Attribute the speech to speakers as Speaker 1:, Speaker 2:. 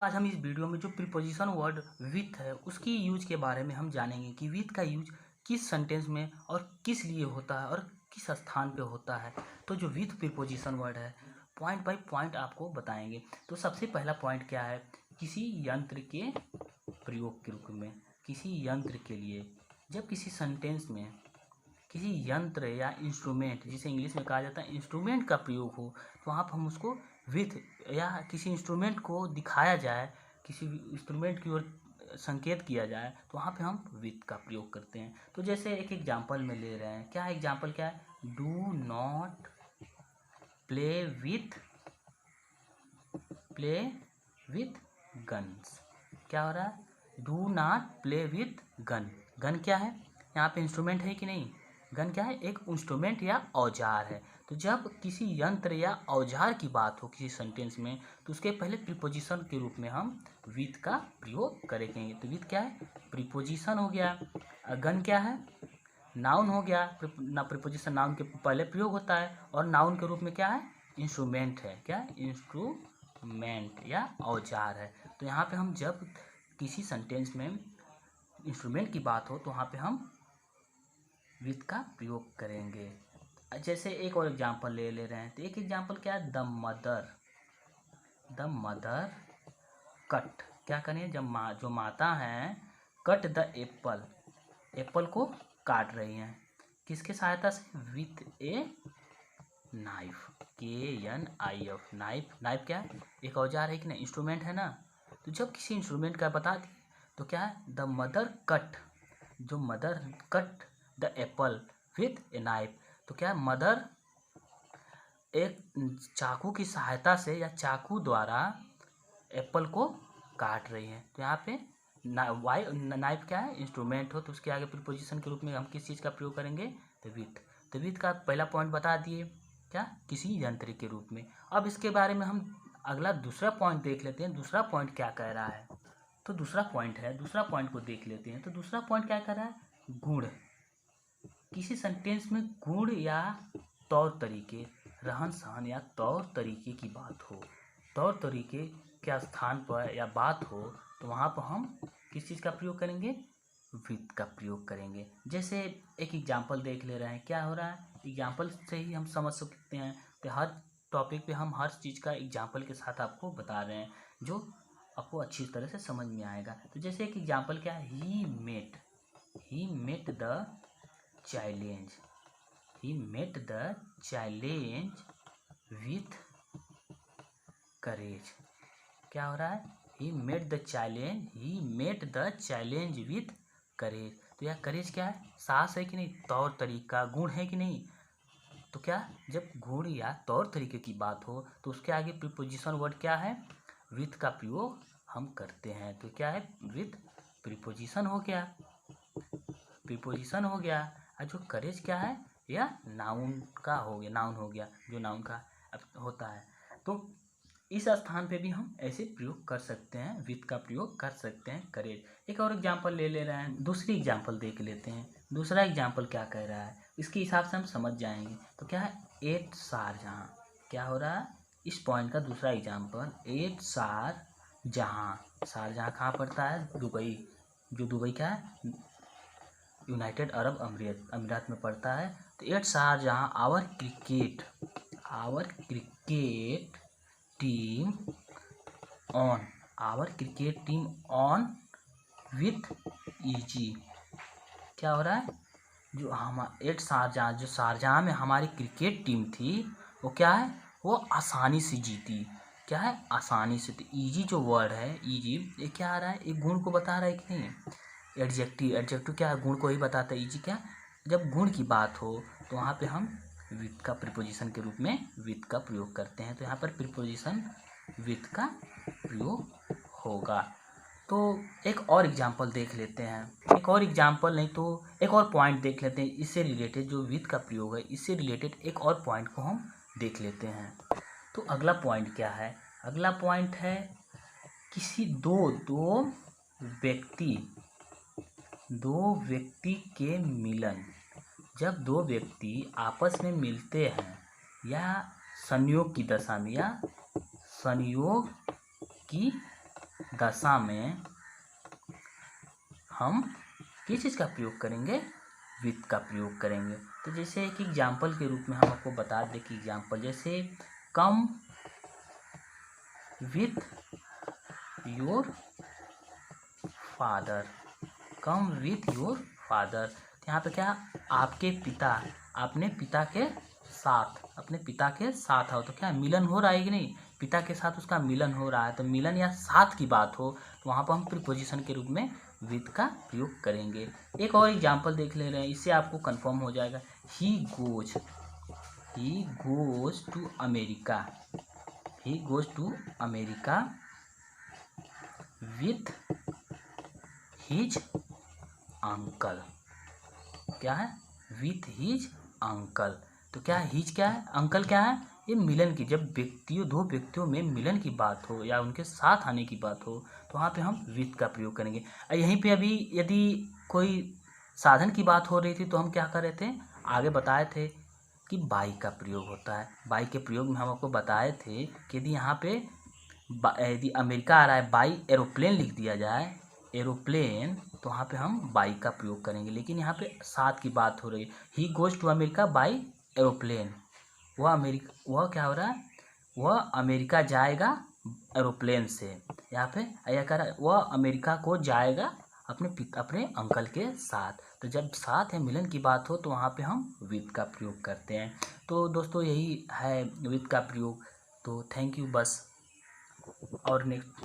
Speaker 1: आज हम इस वीडियो में जो प्रीपोजिशन वर्ड विथ है उसकी यूज के बारे में हम जानेंगे कि विथ का यूज किस सेंटेंस में और किस लिए होता है और किस स्थान पे होता है। तो जो विथ प्रीपोजिशन वर्ड है पॉइंट बाय पॉइंट आपको बताएंगे। तो सबसे पहला पॉइंट क्या है, किसी यंत्र के प्रयोग के रूप में। किसी यंत्र के लिए जब किसी सेंटेंस में किसी यंत्र या इंस्ट्रूमेंट, जिसे इंग्लिश में कहा जाता है इंस्ट्रूमेंट का प्रयोग हो, तो वहाँ पर हम उसको विथ या किसी इंस्ट्रूमेंट को दिखाया जाए, किसी इंस्ट्रूमेंट की ओर संकेत किया जाए, तो वहाँ पे हम विथ का प्रयोग करते हैं। तो जैसे एक एग्जांपल में ले रहे हैं, क्या एग्जांपल क्या है, do not play with guns. क्या हो रहा है, do not play with gun. Gun क्या है, यहाँ पे इंस्ट्रूमेंट है कि नहीं, गन क्या है, एक इंस्ट्रूमेंट या औजार है। तो जब किसी यंत्र या औजार की बात हो किसी सेंटेंस में, तो उसके पहले प्रीपोजिशन के रूप में हम विथ का प्रयोग करेंगे। तो विथ क्या है, प्रीपोजिशन हो गया। गन क्या है, नाउन हो गया। प्रीपोजिशन नाउन के पहले प्रयोग होता है, और नाउन के रूप में क्या है, इंस्ट्रूमेंट है। क्या, इंस्ट्रूमेंट या औजार है। तो यहाँ पे हम जब किसी सेंटेंस में इंस्ट्रूमेंट की बात हो, तो वहाँ पे हम विथ का प्रयोग करेंगे। जैसे एक और एग्जांपल ले रहे हैं, तो एक एग्जांपल क्या है, द मदर कट। क्या करें, जब जो माता है, कट द एप्पल को काट रही हैं, किसके सहायता से, with a knife, KNIF, knife क्या है, एक औजार है कि नहीं, इंस्ट्रूमेंट है ना। तो जब किसी इंस्ट्रूमेंट का बता दिए, तो क्या है, द मदर कट, जो mother cut the Apple with a knife. तो क्या है, मदर एक चाकू की सहायता से या चाकू द्वारा एप्पल को काट रही है। तो यहाँ पे नाइफ क्या है, इंस्ट्रूमेंट हो, तो उसके आगे प्रीपोजिशन के रूप में हम किस चीज़ का प्रयोग करेंगे, तो विथ। तो विथ का पहला पॉइंट बता दिए, क्या, किसी यंत्र के रूप में। अब इसके बारे में हम अगला दूसरा पॉइंट देख लेते हैं, दूसरा पॉइंट क्या कह रहा है। तो दूसरा पॉइंट है, दूसरा पॉइंट को देख लेते हैं। तो दूसरा पॉइंट क्या कह रहा है, गुण। किसी सेंटेंस में गुण या तौर तरीके, रहन सहन या तौर तरीके की बात हो, तौर तरीके के स्थान पर या बात हो, तो वहाँ पर हम किस चीज़ का प्रयोग करेंगे, विथ का प्रयोग करेंगे। जैसे एक एग्जांपल देख ले रहे हैं, क्या हो रहा है, एग्जांपल से ही हम समझ सकते हैं। तो हर टॉपिक पे हम हर चीज़ का एग्जांपल के साथ आपको बता रहे हैं, जो आपको अच्छी तरह से समझ में आएगा। तो जैसे एक एग्जांपल क्या है, he met the challenge, he met the challenge with courage। क्या हो रहा है, he met the challenge with courage। तो यह करेज क्या है, साहस है कि नहीं, तौर तरीका, गुण है कि नहीं। तो क्या, जब गुण या तौर तरीके की बात हो, तो उसके आगे प्रीपोजिशन वर्ड क्या है, विथ का प्रयोग हम करते हैं। तो क्या है, विथ प्रीपोजिशन हो गया, और जो करेज क्या है, या नाउन का हो गया, नाउन हो गया, जो नाउन का होता है। तो इस स्थान पे भी हम ऐसे प्रयोग कर सकते हैं, विथ का प्रयोग कर सकते हैं, करेज। एक और एग्जांपल ले रहे हैं, दूसरी एग्जांपल देख लेते हैं। दूसरा एग्जांपल क्या कह रहा है, इसके हिसाब से हम समझ जाएंगे। तो क्या है, एट शारजहां। क्या हो रहा है, इस पॉइंट का दूसरा एग्जांपल, एट शारजहां। शारजहां कहाँ पड़ता है, दुबई। जो दुबई क्या है, यूनाइटेड अरब अमीरात में पड़ता है। तो at Sharjah our cricket team won with easy. क्या हो रहा है, जो हम एट शारजहां, जो शारजहां में हमारी क्रिकेट टीम थी, वो क्या है, वो आसानी से जीती। क्या है, आसानी से। तो ईजी जो वर्ड है, ईजी, ये क्या आ रहा है, एक गुण को बता रहा है कि नहीं, एडजेक्टिव क्या है, गुण को ही बताता है। ईजी क्या, जब गुण की बात हो, तो वहाँ पे हम विथ का प्रीपोजिशन के रूप में विथ का प्रयोग करते हैं। तो यहाँ पर प्रीपोजिशन विथ का प्रयोग होगा। तो एक और एग्जांपल देख लेते हैं, एक और एग्जांपल नहीं तो एक और पॉइंट देख लेते हैं, इससे रिलेटेड जो विथ का प्रयोग है, इससे रिलेटेड एक और पॉइंट को हम देख लेते हैं। तो अगला पॉइंट क्या है, अगला पॉइंट है, किसी दो व्यक्ति के मिलन। जब दो व्यक्ति आपस में मिलते हैं, या संयोग की दशा में, या संयोग की दशा में हम किस चीज़ का प्रयोग करेंगे, विथ का प्रयोग करेंगे। तो जैसे एक एग्जाम्पल के रूप में हम आपको बता दें कि एग्जाम्पल जैसे come with your father, come with your father. यहाँ पे क्या, आपके पिता, अपने पिता के साथ, अपने पिता के साथ आओ। तो क्या मिलन हो रहा है कि नहीं, पिता के साथ उसका मिलन हो रहा है। तो मिलन या साथ की बात हो तो वहाँ पर हम प्रीपोजिशन के रूप में विथ का प्रयोग करेंगे। एक और एग्जाम्पल देख ले रहे हैं, इससे आपको कंफर्म हो जाएगा। He goes to America, he goes to America with his uncle. क्या है, विथ हिज अंकल। तो क्या है, हिज क्या है, अंकल क्या है, ये मिलन की, जब दो व्यक्तियों में मिलन की बात हो या उनके साथ आने की बात हो तो वहाँ पे हम विथ का प्रयोग करेंगे। यहीं पे अभी यदि कोई साधन की बात हो रही थी तो हम क्या कर रहे थे, आगे बताए थे कि बाई का प्रयोग होता है। बाई के प्रयोग में हम आपको बताए थे कि यदि यहाँ पे यदि अमेरिका आ रहा है, बाई एरोप्लेन लिख दिया जाए, एरोप्लेन, तो वहाँ पे हम बाई का प्रयोग करेंगे। लेकिन यहाँ पे साथ की बात हो रही है, he goes to America by aeroplane. वह क्या हो रहा है, वह अमेरिका जाएगा एरोप्लेन से। यहाँ पे यह कह रहा है वह अमेरिका को जाएगा अपने अंकल के साथ। तो जब साथ है, मिलन की बात हो तो वहाँ पे हम विथ का प्रयोग करते हैं। तो दोस्तों यही है विथ का प्रयोग। तो थैंक यू। बस और नेक्स्ट